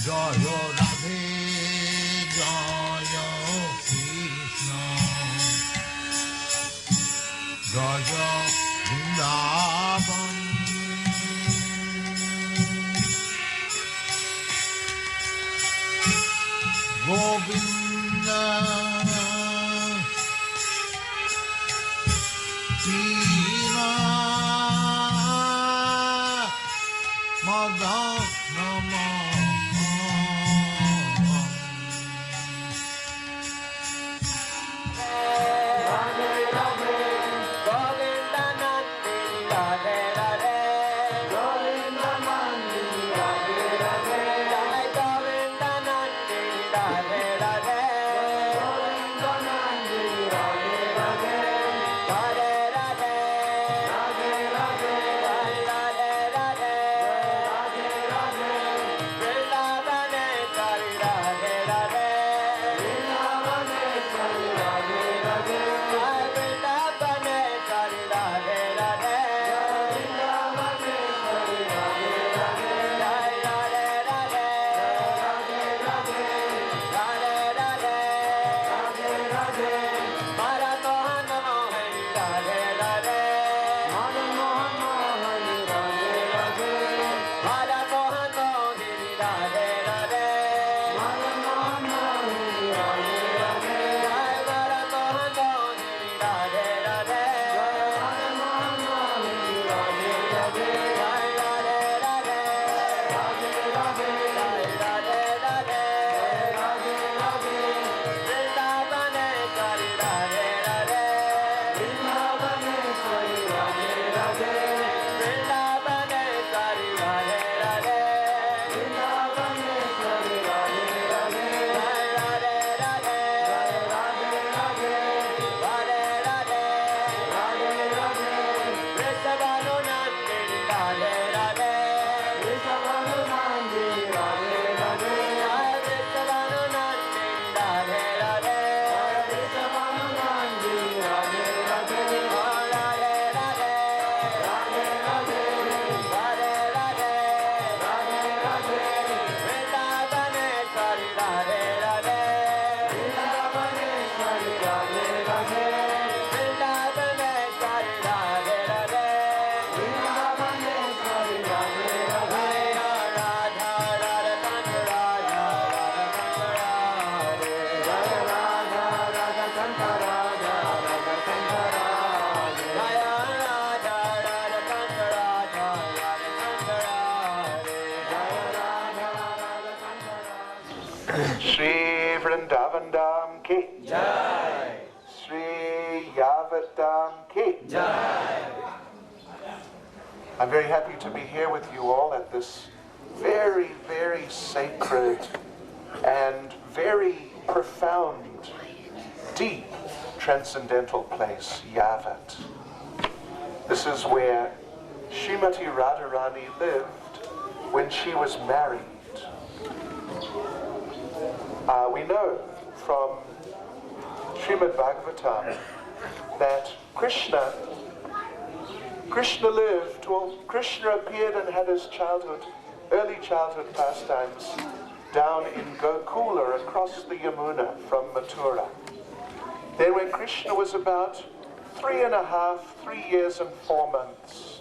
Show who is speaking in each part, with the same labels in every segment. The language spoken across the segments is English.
Speaker 1: Jaya Radhe, Jaya Krishna, Jaya Vrindavan, Govinda, Krishna, Madana.
Speaker 2: Sri Vrindavan Dham ki Jai. Sri Yavat Dham ki Jai. I'm very happy to be here with you all at this very, very sacred and very profound, deep, transcendental place, Yavat. This is where Srimati Radharani lived when she was married. We know from Srimad Bhagavatam that Krishna lived, well, Krishna appeared and had his early childhood pastimes down in Gokula across the Yamuna from Mathura. Then when Krishna was about 3 years and 4 months,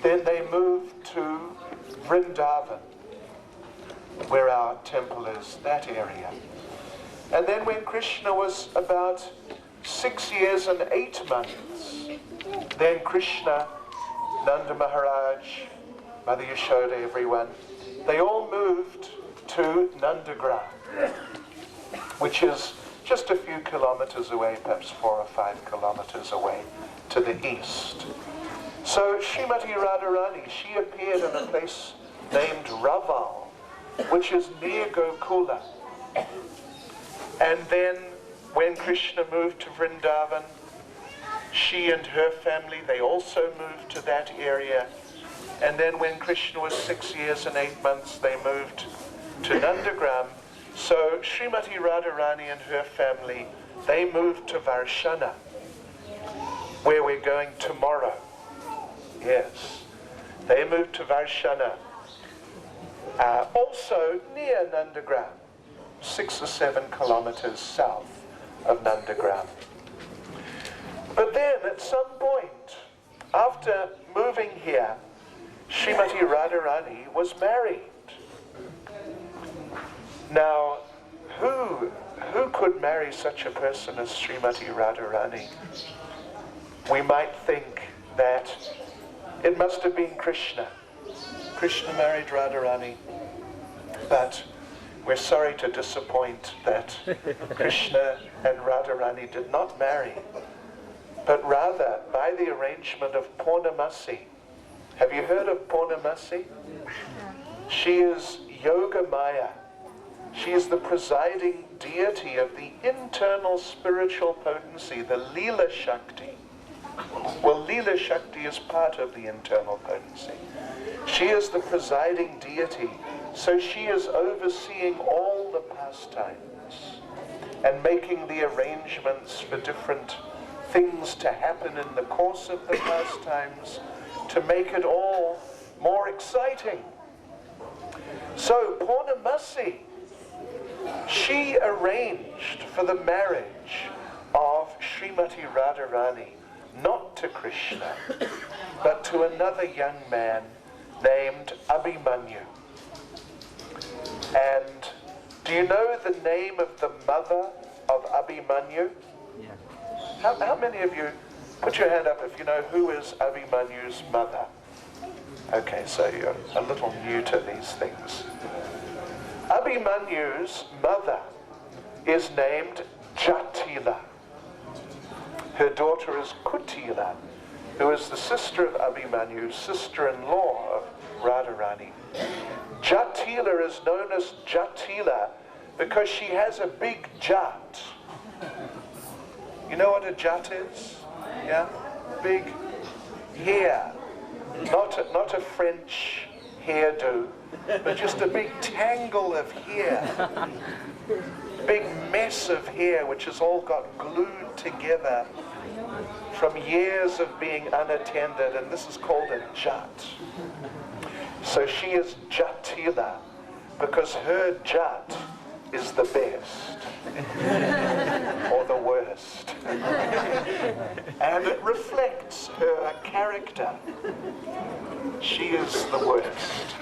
Speaker 2: then they moved to Vrindavan, where our temple is, that area. And then when Krishna was about 6 years and 8 months, then Krishna, Nanda Maharaj, Mother Yashoda, everyone, they all moved to Nandagram, which is just a few kilometers away, perhaps 4 or 5 kilometers away to the east. So Srimati Radharani, she appeared in a place named Raval, which is near Gokula. And then when Krishna moved to Vrindavan, she and her family, they also moved to that area. And then when Krishna was 6 years and 8 months, they moved to Nandagram. So Srimati Radharani and her family, they moved to Varshana, where we're going tomorrow. Yes, they moved to Varshana. also near Nandagram, 6 or 7 kilometers south of Nandagram. But then at some point, after moving here, Srimati Radharani was married. Now, who could marry such a person as Srimati Radharani? We might think that it must have been Krishna. Krishna married Radharani, but we're sorry to disappoint that Krishna and Radharani did not marry, but rather by the arrangement of Purnamasi. Have you heard of Purnamasi? She is Yoga Maya. She is the presiding deity of the internal spiritual potency, the Leela Shakti. Well, Leela Shakti is part of the internal potency. She is the presiding deity, so she is overseeing all the pastimes and making the arrangements for different things to happen in the course of the pastimes to make it all more exciting. So Purnamasi, she arranged for the marriage of Srimati Radharani, not to Krishna, but to another young man named Abhimanyu. And do you know the name of the mother of Abhimanyu?
Speaker 3: Yeah.
Speaker 2: How many of you, put your hand up if you know who is Abhimanyu's mother? Okay, so you're a little new to these things. Abhimanyu's mother is named Jatila. Her daughter is Kutila, who is the sister of Abhimanyu, sister-in-law of Radharani. Jatila is known as Jatila because she has a big jat. You know what a jat is? Yeah? Big hair. Not a French hairdo, but just a big tangle of hair. Big mess of hair which has all got glued together from years of being unattended, and this is called a jat. So she is Jatila because her jat is the best or the worst. And it reflects her character. She is the worst.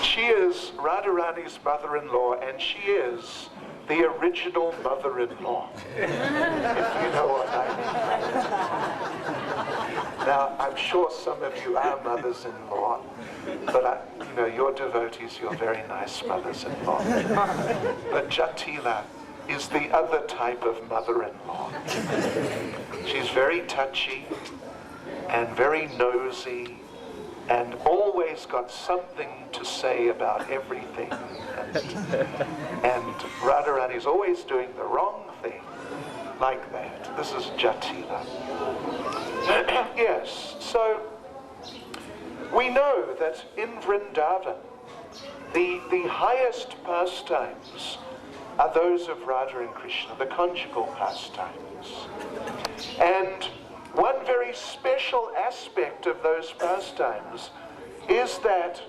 Speaker 2: She is Radharani's mother-in-law, and she is the original mother-in-law, if you know what I mean. Now, I'm sure some of you are mothers-in-law, but you're devotees, you're very nice mothers-in-law. But Jatila is the other type of mother-in-law. She's very touchy and very nosy and always got something to say about everything. And Radharani's always doing the wrong thing, like that. This is Jatila. Yes, so we know that in Vrindavan, the highest pastimes are those of Radha and Krishna, the conjugal pastimes. And one very special aspect of those pastimes is that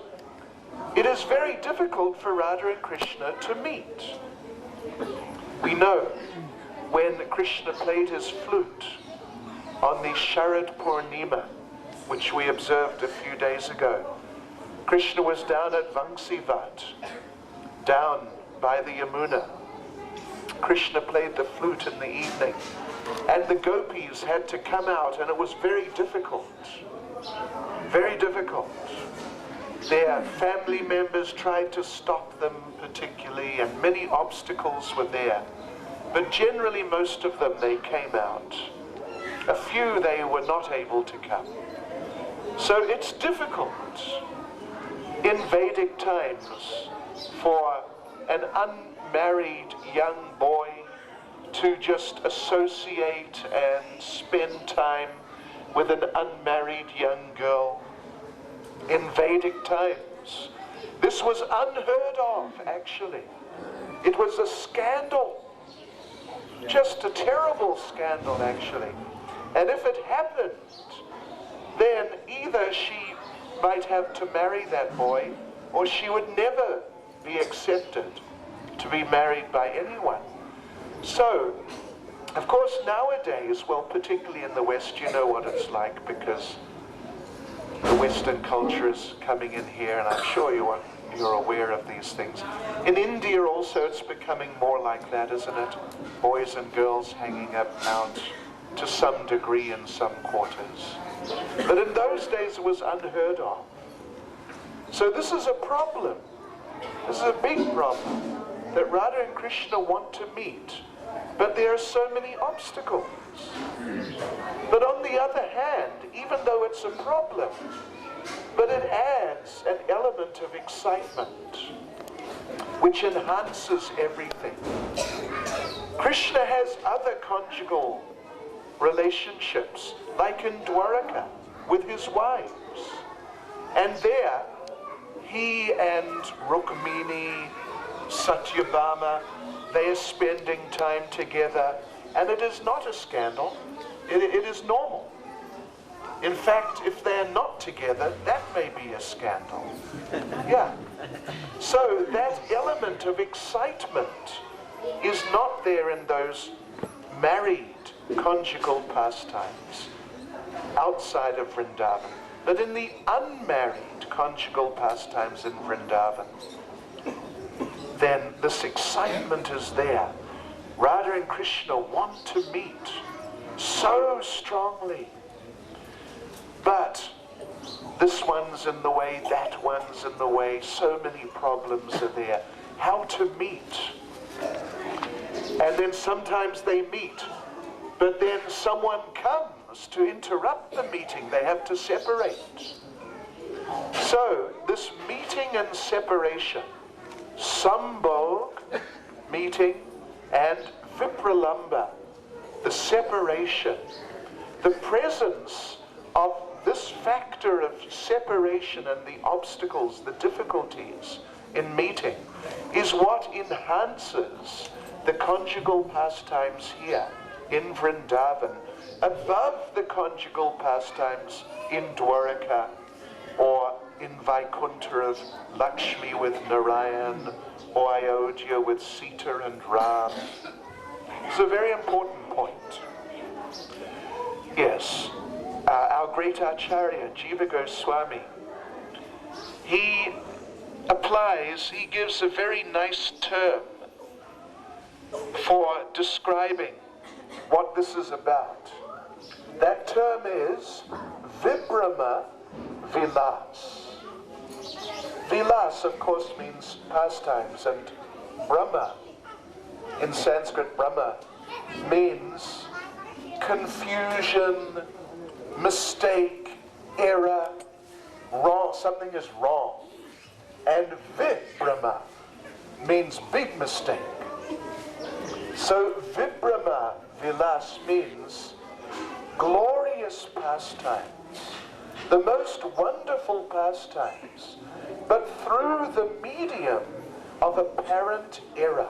Speaker 2: it is very difficult for Radha and Krishna to meet. We know when Krishna played his flute on the Sharad Purnima, which we observed a few days ago, Krishna was down at Vangsivat, down by the Yamuna. Krishna played the flute in the evening, and the gopis had to come out, and it was very difficult. Very difficult. Their family members tried to stop them particularly, and many obstacles were there. But generally most of them, they came out. A few, they were not able to come. So it's difficult in Vedic times for an unmarried young boy to just associate and spend time with an unmarried young girl. In Vedic times, this was unheard of, actually. It was a scandal. Just a terrible scandal, actually. And if it happened, then either she might have to marry that boy, or she would never be accepted to be married by anyone. So, of course, nowadays, well, particularly in the West, you know what it's like, because the Western culture is coming in here, and I'm sure you're aware of these things. In India also, it's becoming more like that, isn't it? Boys and girls hanging out to some degree in some quarters. But in those days, it was unheard of. So this is a problem. This is a big problem, that Radha and Krishna want to meet, but there are so many obstacles. But on the other hand, even though it's a problem, but it adds an element of excitement, which enhances everything. Krishna has other conjugal relationships, like in Dwaraka, with his wives. And there, he and Rukmini, Satyabhama, they are spending time together, and it is not a scandal, it is normal. In fact, if they're not together, that may be a scandal. Yeah. So that element of excitement is not there in those married conjugal pastimes outside of Vrindavan, but in the unmarried conjugal pastimes in Vrindavan, then this excitement is there. Radha and Krishna want to meet so strongly. But this one's in the way, that one's in the way, so many problems are there. How to meet? And then sometimes they meet, but then someone comes to interrupt the meeting. They have to separate. So this meeting and separation, Sambhog, meeting, and Vipralamba, the separation, the presence of this factor of separation and the obstacles, the difficulties in meeting, is what enhances the conjugal pastimes here in Vrindavan above the conjugal pastimes in Dwaraka or in Vaikuntha of Lakshmi with Narayan, or Ayodhya with Sita and Ram. It's a very important point. Yes, our great Acharya, Jiva Goswami, he gives a very nice term for describing what this is about. That term is Vibrama Vilas. Vilas, of course, means pastimes, and Brahma, in Sanskrit, Brahma, means confusion, mistake, error, wrong, something is wrong. And Vibrama means big mistake. So Vibrama Vilas means glorious pastimes, the most wonderful pastimes, but through the medium of apparent error.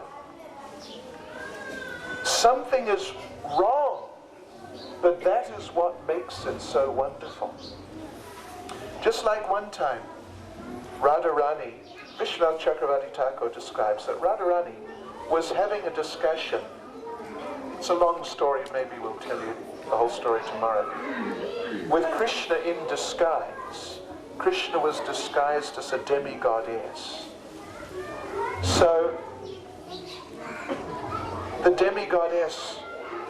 Speaker 2: Something is wrong, but that is what makes it so wonderful. Just like one time, Radharani, Vishwanath Chakravarti Thakur describes that Radharani was having a discussion. It's a long story, maybe we'll tell you the whole story tomorrow. With Krishna in disguise. Krishna was disguised as a demigoddess. So, the demigoddess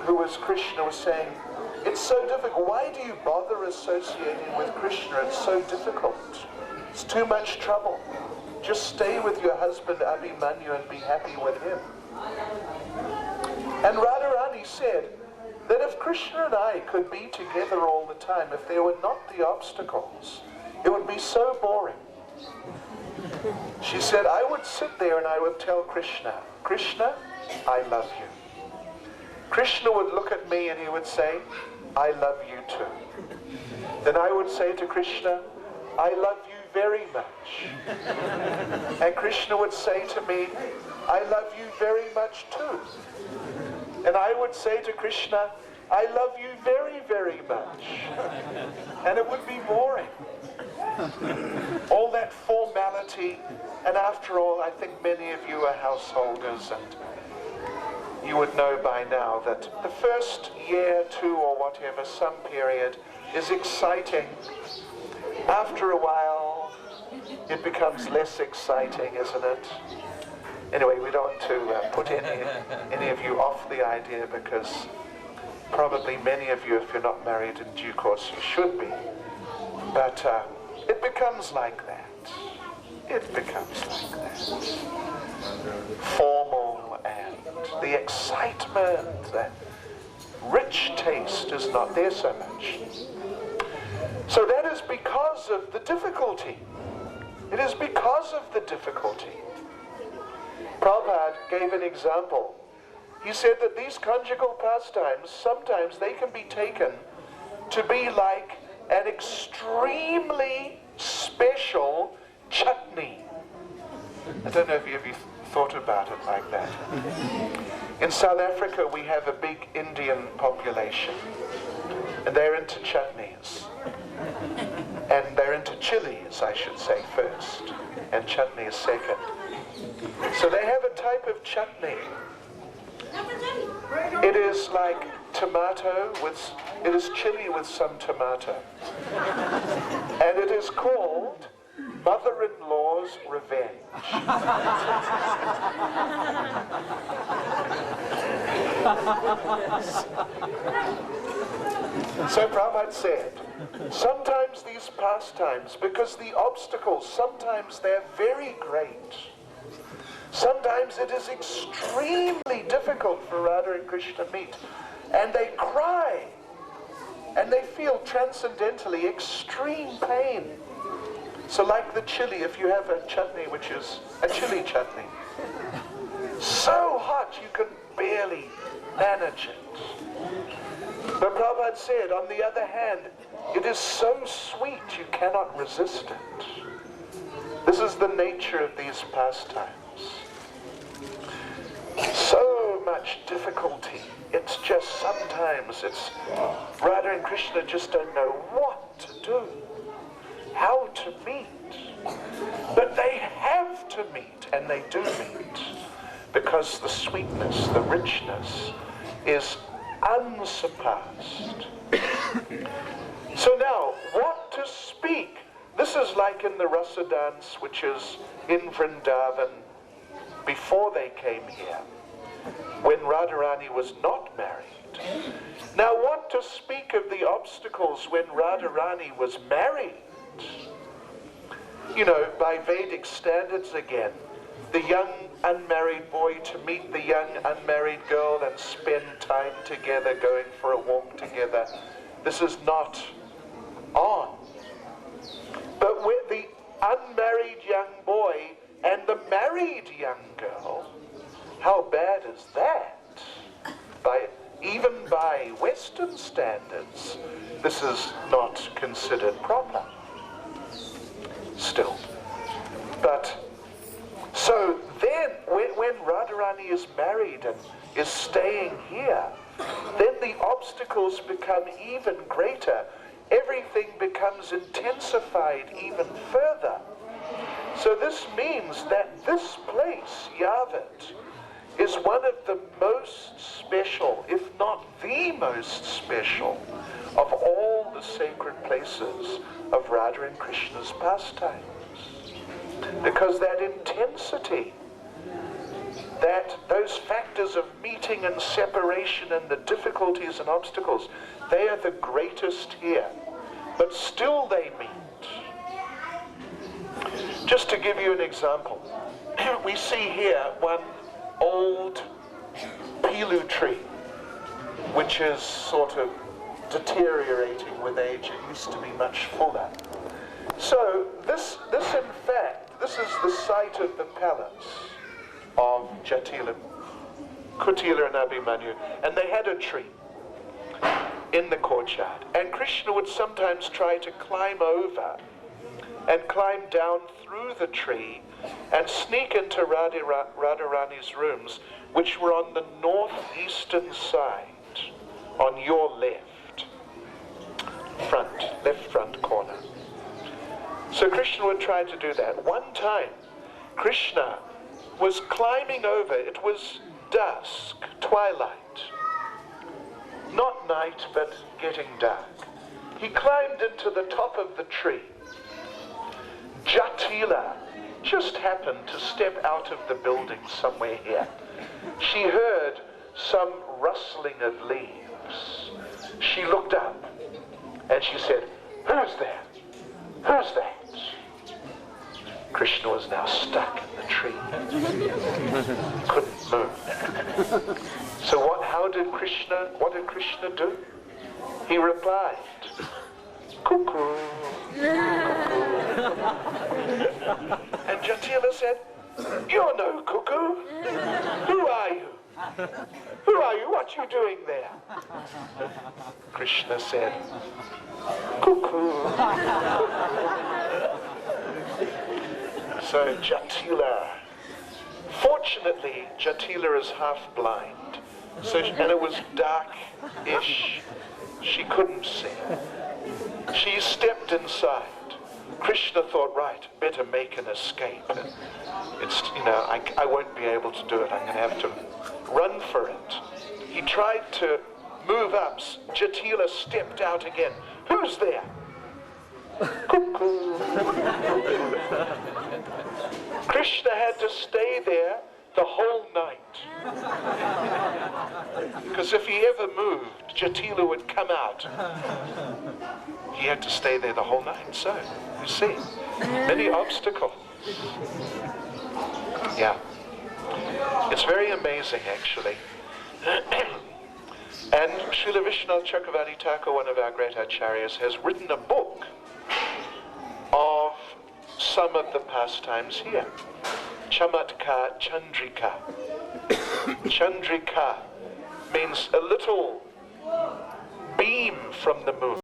Speaker 2: who was Krishna was saying, it's so difficult. Why do you bother associating with Krishna? It's so difficult. It's too much trouble. Just stay with your husband Abhimanyu and be happy with him. And Radharani said that if Krishna and I could be together all the time, if there were not the obstacles, it would be so boring. She said, I would sit there and I would tell Krishna, Krishna, I love you. Krishna would look at me and he would say, I love you too. Then I would say to Krishna, I love you very much. And Krishna would say to me, I love you very much too. And I would say to Krishna, I love you very, very much. And it would be boring. All that formality, and after all, I think many of you are householders, and you would know by now that the first year, two, or whatever, some period, is exciting. After a while, it becomes less exciting, isn't it? Anyway, we don't want to put any of you off the idea, because probably many of you, if you're not married in due course, you should be. But it becomes like that. It becomes like that. Formal, and the excitement, the rich taste is not there so much. So that is because of the difficulty. It is because of the difficulty. Prabhupada gave an example. He said that these conjugal pastimes, sometimes they can be taken to be like an extremely special chutney. I don't know if you thought about it like that. In South Africa, we have a big Indian population, and they're into chutneys. And they're into chilies, I should say, first, and chutney is second. So they have a type of chutney. It is like tomato with, it is chili with some tomato. And it is called Mother-in-Law's Revenge. So Prabhupada said, sometimes these pastimes, because the obstacles, sometimes they're very great. Sometimes it is extremely difficult for Radha and Krishna to meet. And they cry. And they feel transcendentally extreme pain. So like the chili, if you have a chutney, which is a chili chutney, so hot you can barely manage it. But Prabhupada said, on the other hand, it is so sweet you cannot resist it. This is the nature of these pastimes. So much difficulty. It's just sometimes it's Radha and Krishna just don't know what to do, how to meet. But they have to meet, and they do meet, because the sweetness, the richness is unsurpassed. So now, what to speak? This is like in the Rasa dance, which is in Vrindavan, before they came here, when Radharani was not married. Now what to speak of the obstacles when Radharani was married? You know, by Vedic standards again, the young unmarried boy to meet the young unmarried girl and spend time together, going for a walk together. This is not on. But with the unmarried young boy and the married young girl, how bad is that? Even by Western standards, this is not considered proper. Still. But, so then, when Radharani is married and is staying here, then the obstacles become even greater. Everything becomes intensified even further. So this means that this place, Yavat, is one of the most special, if not the most special, of all the sacred places of Radha and Krishna's pastimes. Because that intensity, that those factors of meeting and separation and the difficulties and obstacles, they are the greatest here. But still they meet. Just to give you an example, we see here one old pilu tree, which is sort of deteriorating with age. It used to be much fuller. So this in fact, this is the site of the palace of Jatila, Kutila and Abhimanyu, and they had a tree in the courtyard. And Krishna would sometimes try to climb over and climb down through the tree and sneak into Radharani's rooms, which were on the northeastern side, on your left front corner. So Krishna would try to do that. One time, Krishna was climbing over. It was dusk, twilight. Not night, but getting dark. He climbed into the top of the tree. Jatila just happened to step out of the building somewhere here. She heard some rustling of leaves. She looked up and she said, "Who's there? Who's that?" Krishna was now stuck in the tree. Couldn't move. So what did Krishna do? He replied, "Cuckoo, cuckoo." And Jatila said, "You're no cuckoo. Who are you? Who are you? What are you doing there?" Krishna said, "Cuckoo." So Jatila, fortunately, Jatila is half blind. And it was dark-ish. She couldn't see. She stepped inside. Krishna thought, right, better make an escape. I won't be able to do it. I'm going to have to run for it. He tried to move up. Jatila stepped out again. "Who's there?" "Cuckoo." Krishna had to stay there the whole night. Because if he ever moved, Jatila would come out. He had to stay there the whole night. So, you see, many obstacles. Yeah. It's very amazing, actually. And Srila Vishwanath Chakravarti Thakur, one of our great acharyas, has written a book of some of the pastimes here. Chamatkar Chandrika. Chandrika means a little beam from the moon.